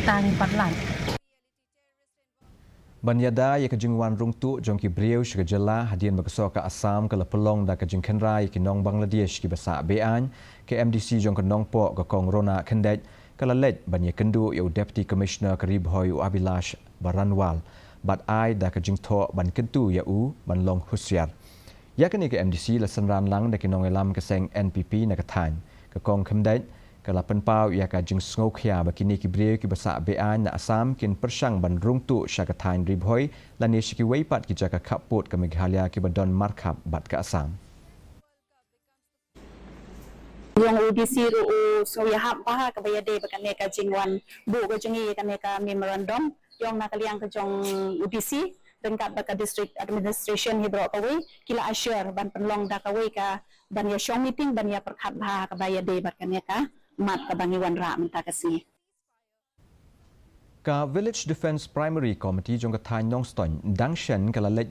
tangin patlan. Banyada ya kejengwan rungtu jong ki brieu ke Jylla hadian berkeso ke Assam ke lepelong da ke Khynra ki nong Bangladesh ki basa bean ke MDC jong ke Nongpoh ke kong rona kendej ke lelej banya kendu ya Deputy Commissioner ke Ribhoi Abilash Baranwal bat ai da ke Jingshah ban Kyntu ya ban long Husiar. Ya kini ke MDC la senran lang da ke nong elam ke seng NPP na ke tan ke kong kendej kalau penpau ia kajing sengokya bakini kibrieu ki basa bean na Assam kin persang ban rungtu syakatain ribhoi lani shiki weipat ki jaka kaput ke Meghalaya ki badon markap bat ke Assam. Yang UDC ru so ya hap bah ka bayade bakane ka jingwan bu ko jingi kane ka memorandum yang nakaliang ke jong UDC dan kat baka district administration hidro kawai kila assure ban penlong da kawai ka ban ya shong meeting ban ya perkhat bah ka bayade bakane ka mat ka bangiwan ra menta kasi Ka Village Defence Primary Committee jong ka thai nong ston dangshen kala lej